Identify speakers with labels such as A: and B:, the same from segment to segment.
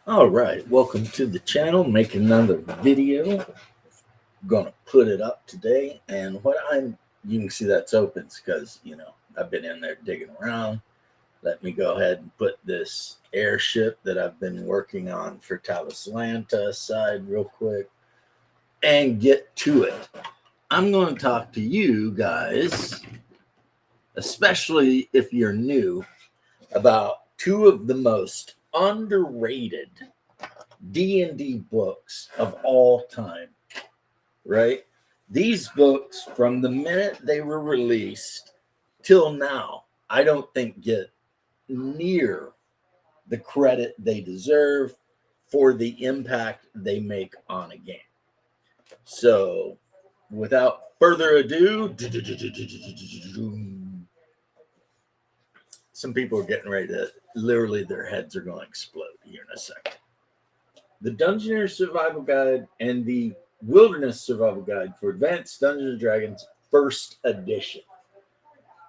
A: All right, welcome to the channel. Making another video. Gonna put it up today, and you can see that's open because I've been in there digging around. Let me go ahead and put this airship that I've been working on for Talislanta aside real quick and get to it. I'm going to talk to you guys, especially if you're new, about two of the most underrated D&D books of all time, right? These books, from the minute they were released till now, I don't think get near the credit they deserve for the impact they make on a game. So, without further ado, some people are getting ready to literally their heads are going to explode here in a second. The Dungeoneer Survival Guide and the Wilderness Survival Guide for Advanced Dungeons and Dragons First Edition.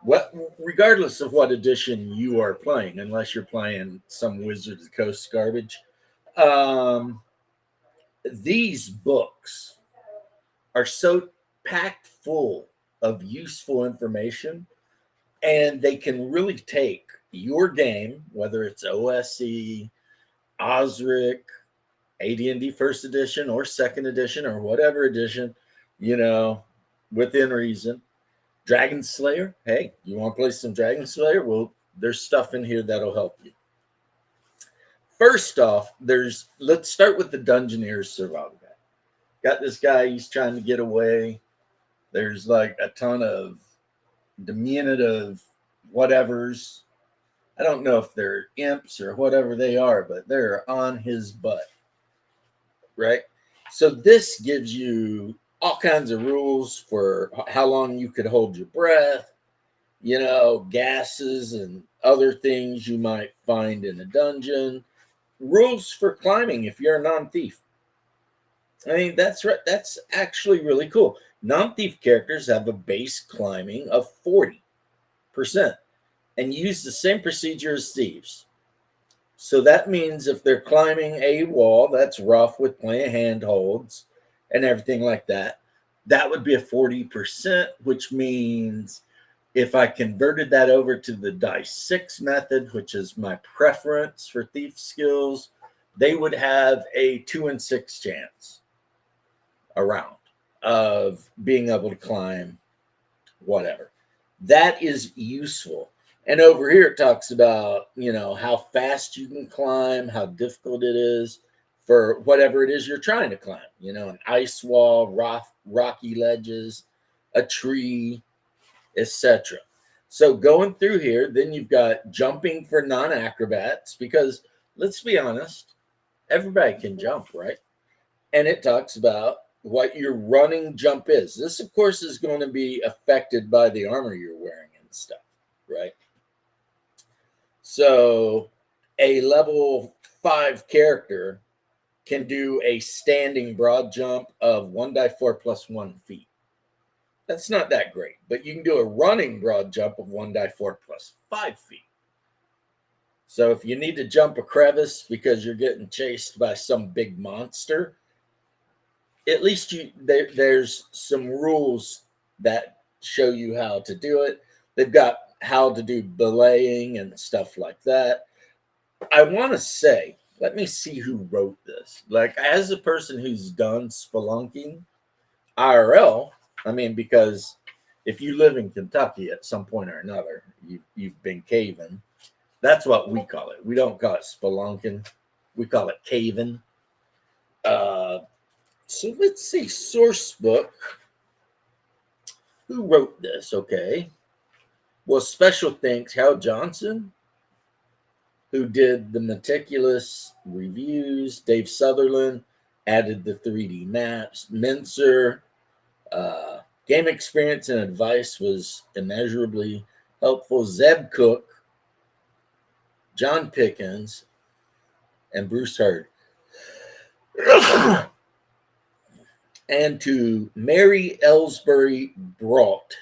A: What, regardless of what edition you are playing, unless you're playing some Wizards of the Coast garbage, um, these books are so packed full of useful information, and they can really take your game, whether it's OSE, Osric, AD&D First Edition or Second Edition or whatever edition, you know, within reason. Dragon Slayer, hey, you want to play some Dragon Slayer? Well, there's stuff in here that'll help you. First off, let's start with the Dungeoneer's Survival Guide. Got this guy, he's trying to get away. There's like a ton of diminutive whatevers. I don't know if they're imps or whatever they are, but they're on his butt. Right? So this gives you all kinds of rules for how long you could hold your breath, gases and other things you might find in a dungeon, rules for climbing if you're a non-thief. I mean, that's right. That's actually really cool. Non-thief characters have a base climbing of 40% and use the same procedure as thieves. So that means if they're climbing a wall that's rough with plenty of handholds and everything like that, that would be a 40%, which means if I converted that over to the dice 6 method, which is my preference for thief skills, they would have a 2 in 6 chance around of being able to climb whatever. That is useful. And over here it talks about, how fast you can climb, how difficult it is for whatever it is you're trying to climb. An ice wall, rocky ledges, a tree, etc. So going through here, then you've got jumping for non-acrobats, because let's be honest, everybody can jump, right? And it talks about what your running jump is. This, of course, is going to be affected by the armor you're wearing and stuff, right? So a level 5 character can do a standing broad jump of 1d4 plus 1 feet. That's not that great, but you can do a running broad jump of 1d4 plus 5 feet. So if you need to jump a crevice because you're getting chased by some big monster, at least there's some rules that show you how to do it. They've got how to do belaying and stuff like that. I want to say, let me see who wrote this. Like, as a person who's done spelunking IRL, I mean, because if you live in Kentucky at some point or another, you've been caving. That's what we call it. We don't call it spelunking. We call it caving. So let's see, source book. Who wrote this? Okay. Well, special thanks, Hal Johnson, who did the meticulous reviews. Dave Sutherland added the 3D maps. Mincer, game experience and advice was immeasurably helpful. Zeb Cook, John Pickens, and Bruce Hurd. And to Mary Ellsbury Brault,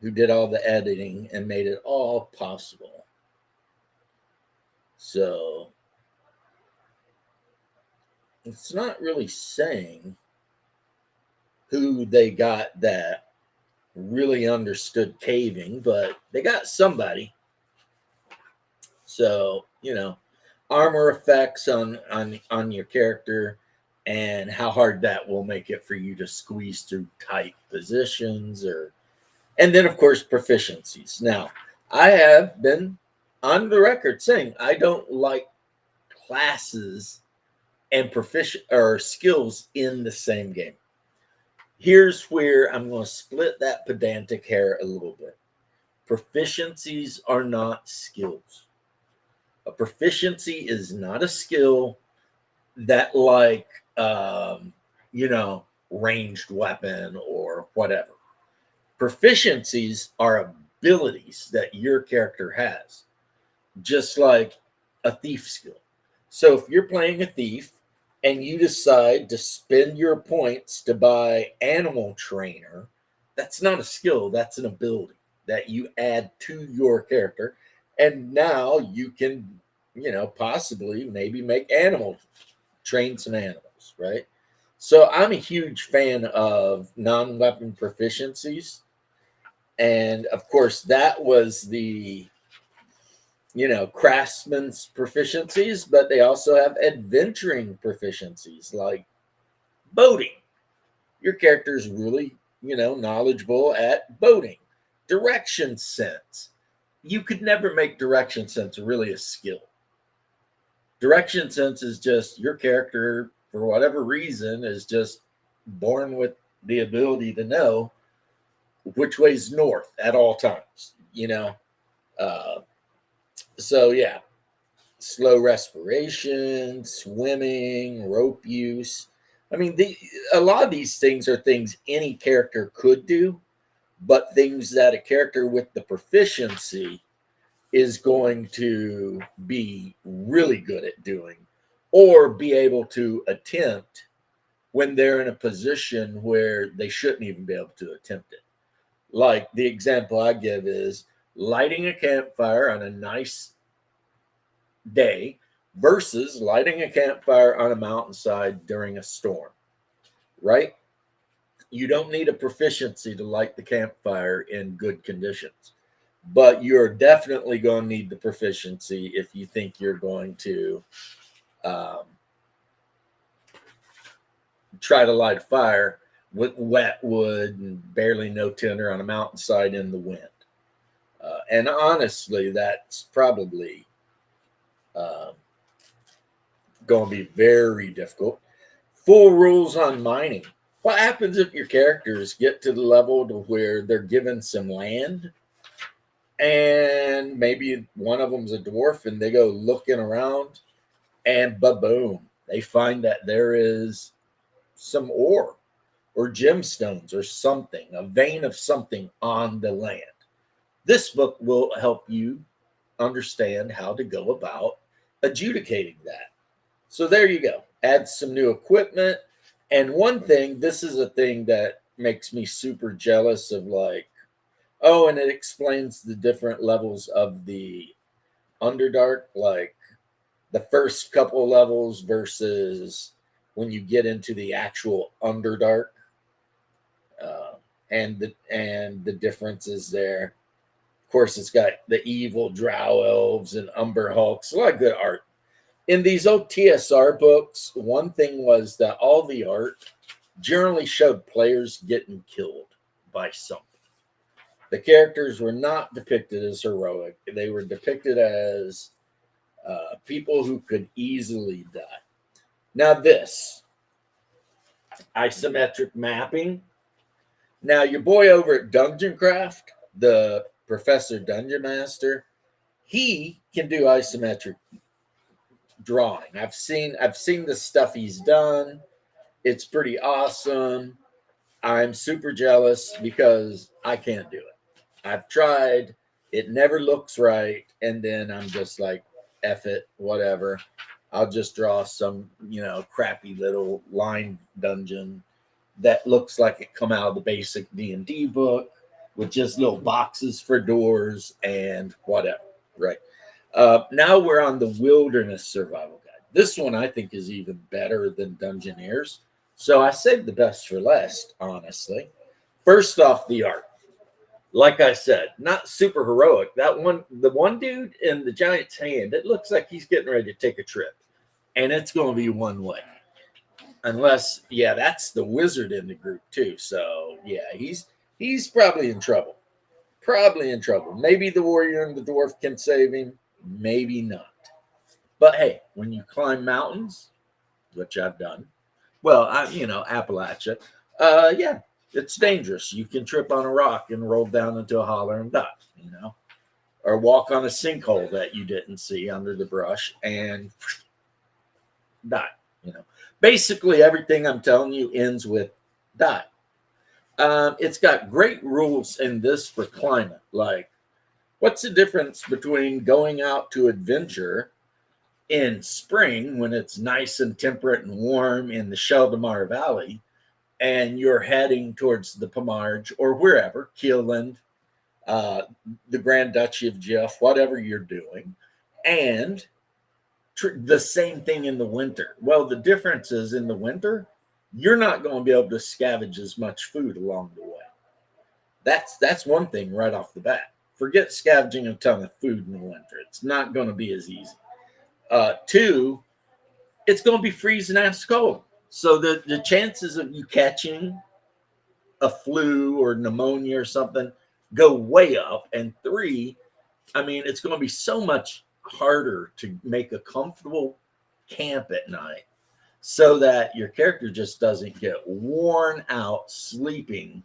A: who did all the editing and made it all possible. So it's not really saying who they got that really understood caving, but they got somebody. So, armor effects on your character and how hard that will make it for you to squeeze through tight positions, or and then of course proficiencies. Now, I have been on the record saying I don't like classes and proficient or skills in the same game. Here's where I'm going to split that pedantic hair a little bit. Proficiencies are not skills. A proficiency is not a skill that, like, ranged weapon or whatever. Proficiencies are abilities that your character has, just like a thief skill. So if you're playing a thief and you decide to spend your points to buy animal trainer, that's not a skill, that's an ability that you add to your character. And now you can, possibly maybe make animals, train some animals, right? So I'm a huge fan of non-weapon proficiencies. And of course, that was the craftsman's proficiencies, but they also have adventuring proficiencies like boating. Your character is really, knowledgeable at boating. Direction sense. You could never make direction sense really a skill. Direction sense is just your character, for whatever reason, is just born with the ability to know which way's north at all times. Uh, so, yeah, slow respiration, swimming, rope use. I mean, a lot of these things are things any character could do, but things that a character with the proficiency is going to be really good at doing or be able to attempt when they're in a position where they shouldn't even be able to attempt it. Like the example I give is lighting a campfire on a nice day versus lighting a campfire on a mountainside during a storm, right? You don't need a proficiency to light the campfire in good conditions, but you're definitely going to need the proficiency if you think you're going to um, try to light a fire with wet wood and barely no tinder on a mountainside in the wind. And honestly, that's probably um, going to be very difficult. Full rules on mining. What happens if your characters get to the level to where they're given some land and maybe one of them's a dwarf and they go looking around and boom, they find that there is some ore or gemstones or something, a vein of something on the land. This book will help you understand how to go about adjudicating that. So there you go. Add some new equipment. And one thing, this is a thing that makes me super jealous of, like, oh, and it explains the different levels of the Underdark, like the first couple levels versus when you get into the actual Underdark, uh, and the differences there. Of course, it's got the evil drow elves and umber hulks. A lot of good art. In these old TSR books, one thing was that all the art generally showed players getting killed by something. The characters were not depicted as heroic. They were depicted as people who could easily die. Now, this isometric mapping. Now, your boy over at Dungeon Craft, the Professor Dungeon Master, he can do isometric drawing. I've seen the stuff he's done. It's pretty awesome. I'm super jealous because I can't do it. I've tried. It never looks right. And then I'm just like, F it, whatever. I'll just draw some, crappy little line dungeon that looks like it come out of the basic D&D book with just little boxes for doors and whatever, right? Now we're on the Wilderness Survival Guide. This one I think is even better than Dungeoneers. So I saved the best for last, honestly. First off, the art. Like I said, not super heroic. The one dude in the giant's hand, it looks like he's getting ready to take a trip, and it's going to be one way. Unless, yeah, that's the wizard in the group too. So yeah, he's probably in trouble. Probably in trouble. Maybe the warrior and the dwarf can save him. Maybe not. But hey, when you climb mountains, which I've done, well, Appalachia, yeah, it's dangerous. You can trip on a rock and roll down into a holler and die, or walk on a sinkhole that you didn't see under the brush and die, you know. Basically, everything I'm telling you ends with die. It's got great rules in this for climate. Like, what's the difference between going out to adventure in spring when it's nice and temperate and warm in the Sheldamar Valley and you're heading towards the Pomarge or wherever, Keeland, uh, the Grand Duchy of Jeff, whatever you're doing, and the same thing in the winter. Well, the difference is in the winter, you're not going to be able to scavenge as much food along the way. That's one thing right off the bat. Forget scavenging a ton of food in the winter. It's not going to be as easy. Two, it's going to be freezing ass cold. So the chances of you catching a flu or pneumonia or something go way up. And three, I mean, it's going to be so much harder to make a comfortable camp at night so that your character just doesn't get worn out sleeping,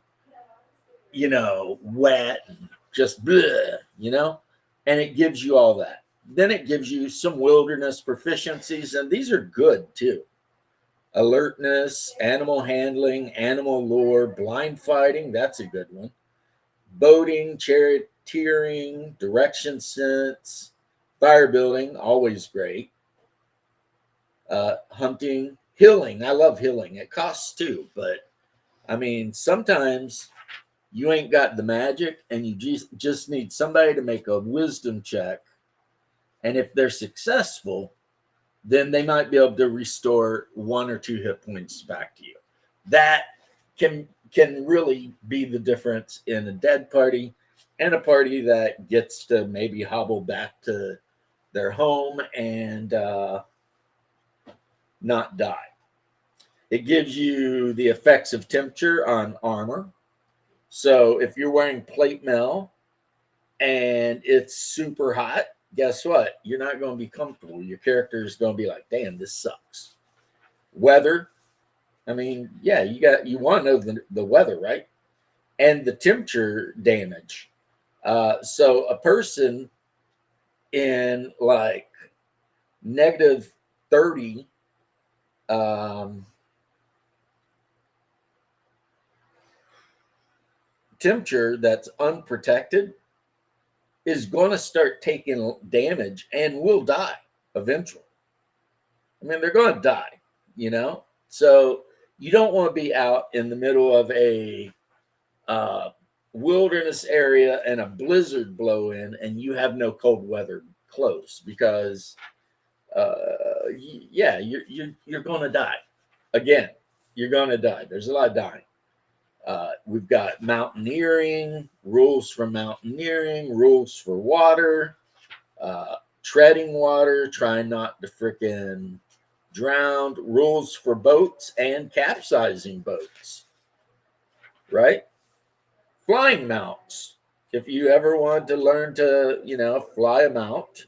A: wet and just bleh. And it gives you all that. Then it gives you some wilderness proficiencies, and these are good too. Alertness, animal handling, animal lore, blind fighting, that's a good one. Boating, charioteering, direction sense, fire building, always great. Hunting, healing. I love healing. It costs too, but I mean, sometimes you ain't got the magic and you just need somebody to make a wisdom check. And if they're successful, then they might be able to restore 1 or 2 hit points back to you. That can really be the difference in a dead party and a party that gets to maybe hobble back to their home and not die. It gives you the effects of temperature on armor. So if you're wearing plate mail and it's super hot, guess what? You're not going to be comfortable. Your character is going to be like, damn, this sucks. Weather. I mean, yeah, you want to know the weather, right? And the temperature damage. So a person in like -30 temperature that's unprotected is going to start taking damage and will die eventually. I mean, they're going to die. So you don't want to be out in the middle of a wilderness area and a blizzard blow in and you have no cold weather clothes because yeah, you're going to die. Again, you're going to die. There's a lot of dying. We've got mountaineering, rules for mountaineering, rules for water, treading water, trying not to freaking drown, rules for boats and capsizing boats, right? Flying mounts. If you ever wanted to learn to, fly a mount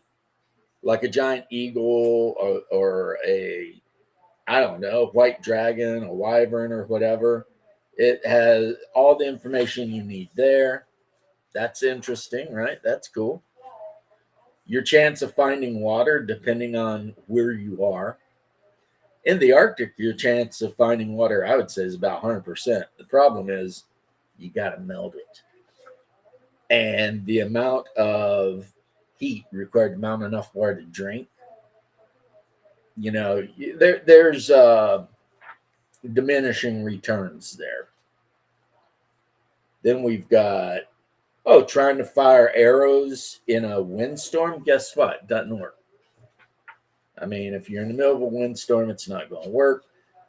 A: like a giant eagle or a, I don't know, white dragon, a wyvern or whatever, it has all the information you need there. That's interesting, right? That's cool. Your chance of finding water, depending on where you are. In the Arctic, your chance of finding water, I would say, is about 100%. The problem is you got to melt it. And the amount of heat required to mount enough water to drink, there's diminishing returns there. Then we've got, trying to fire arrows in a windstorm. Guess what? Doesn't work. I mean, if you're in the middle of a windstorm, it's not going to work.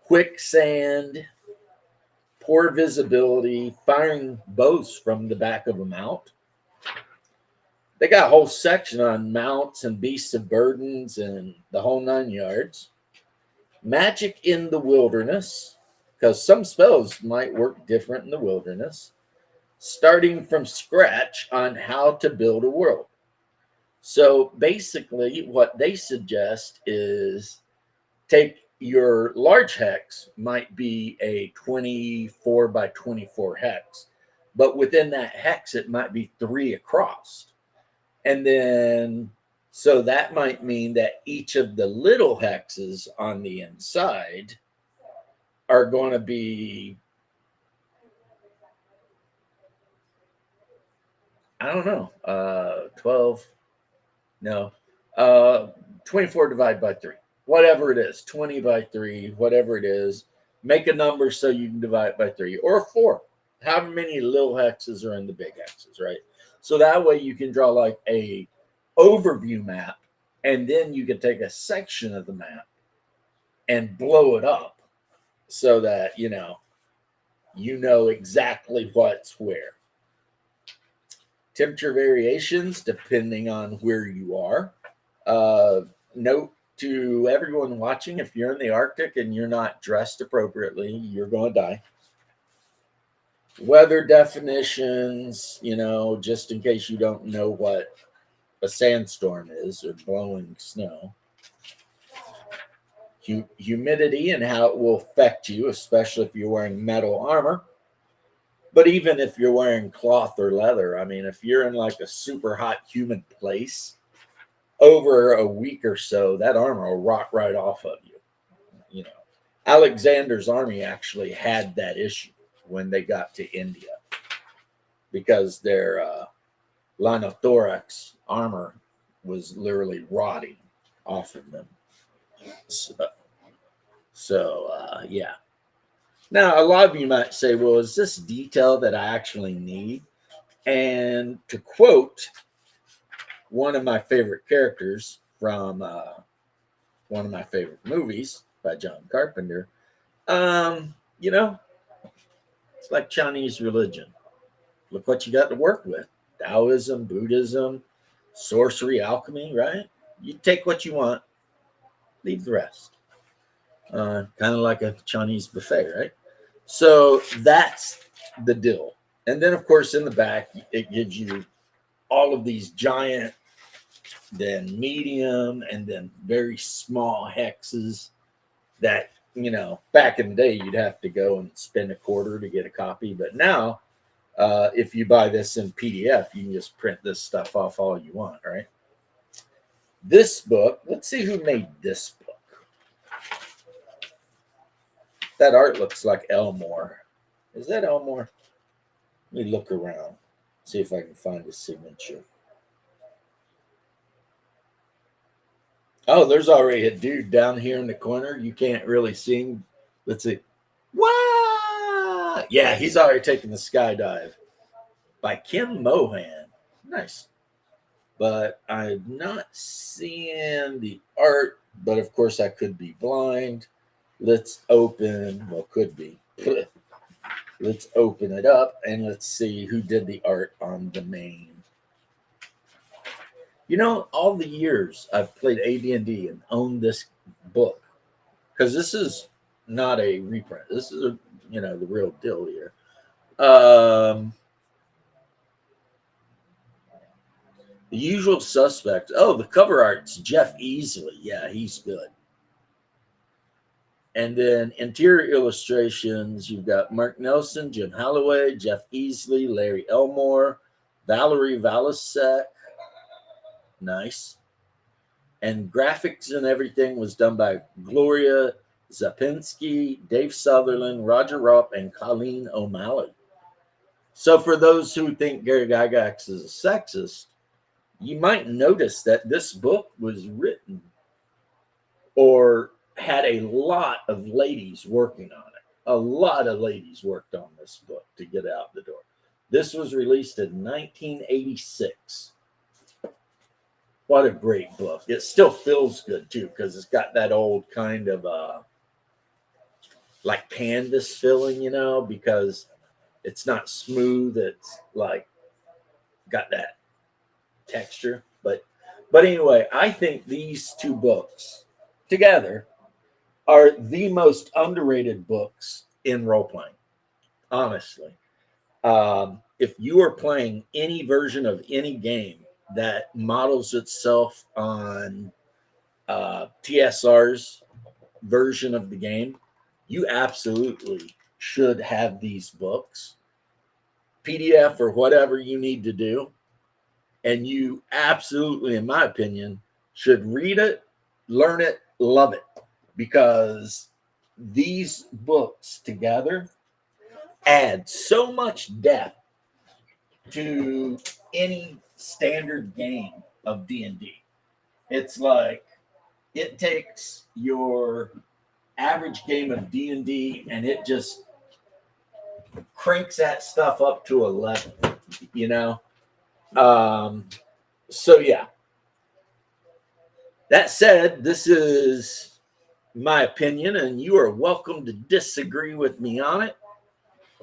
A: Quicksand, poor visibility, firing bows from the back of a mount. They got a whole section on mounts and beasts of burdens and the whole 9 yards. Magic in the wilderness, because some spells might work different in the wilderness. Starting from scratch on how to build a world. So basically, what they suggest is take your large hex, might be a 24 by 24 hex, but within that hex, it might be 3 across. And then, so that might mean that each of the little hexes on the inside are going to be, I don't know, 12, no, 24 divided by 3, whatever it is, 20 by 3, whatever it is. Make a number so you can divide it by 3 or 4, however many little hexes are in the big hexes, right? So that way you can draw like a overview map, and then you can take a section of the map and blow it up so that you know exactly what's where. Temperature variations depending on where you are. Note to everyone watching, if you're in the Arctic and you're not dressed appropriately, you're going to die. Weather definitions, just in case you don't know what a sandstorm is or blowing snow. Humidity and how it will affect you, especially if you're wearing metal armor. But even if you're wearing cloth or leather, I mean, if you're in like a super hot, humid place, over a week or so, that armor will rot right off of you. Alexander's army actually had that issue when they got to India because their linothorax armor was literally rotting off of them. So yeah. Now, a lot of you might say, well, is this detail that I actually need? And to quote one of my favorite characters from one of my favorite movies by John Carpenter, it's like Chinese religion. Look what you got to work with. Taoism, Buddhism, sorcery, alchemy, right? You take what you want, leave the rest. Kind of like a Chinese buffet, right? So that's the deal. And then, of course, in the back, it gives you all of these giant, then medium, and then very small hexes that, back in the day, you'd have to go and spend a quarter to get a copy. But now, if you buy this in PDF, you can just print this stuff off all you want, right? This book, let's see who made this book. That art looks like Elmore. Is that Elmore? Let me look around, see if I can find his signature. Oh, there's already a dude down here in the corner. You can't really see him. Let's see. Wow! Yeah, he's already taken the skydive by Kim Mohan. Nice. But I'm not seeing the art, but of course I could be blind. Let's open, well, could be. Let's open it up and let's see who did the art on the main. All the years I've played AD&D and owned this book, because this is not a reprint. This is the real deal here. The usual suspects. Oh, the cover art's Jeff Easley. Yeah, he's good. And then interior illustrations, you've got Mark Nelson, Jim Holloway, Jeff Easley, Larry Elmore, Valerie Valasek. Nice. And graphics and everything was done by Gloria Zapinski, Dave Sutherland, Roger Rupp, and Colleen O'Malley. So for those who think Gary Gygax is a sexist, you might notice that this book was written or had a lot of ladies working on it. A lot of ladies worked on this book to get out the door. This was released in 1986. What a great book. It still feels good too, because it's got that old kind of like canvas feeling, because it's not smooth. It's like got that texture. But anyway, I think these two books together are the most underrated books in role playing, honestly. If you are playing any version of any game that models itself on TSR's version of the game, you absolutely should have these books, PDF or whatever you need to do. And you absolutely, in my opinion, should read it, learn it, love it, because these books together add so much depth to any standard game of D&D. It's like it takes your average game of D&D and it just cranks that stuff up to 11, you know? Um, so, yeah. That said, this is my opinion, and you are welcome to disagree with me on it.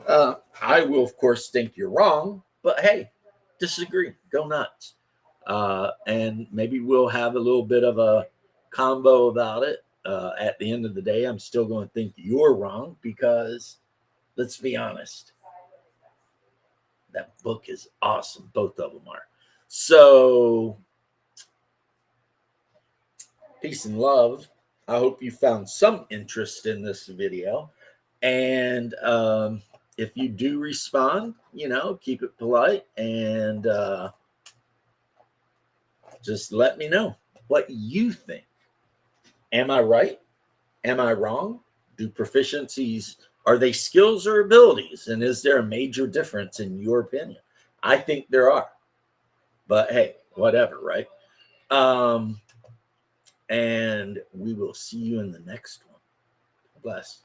A: I will, of course, think you're wrong, but hey, disagree. Go nuts. And maybe we'll have a little bit of a combo about it. At the end of the day, I'm still going to think you're wrong because, let's be honest, that book is awesome. Both of them are. So, peace and love. I hope you found some interest in this video. And if you do respond, keep it polite and just let me know what you think. Am I right? Am I wrong? Do proficiencies, are they skills or abilities? And is there a major difference in your opinion? I think there are. But hey, whatever, right? And we will see you in the next one. Bless.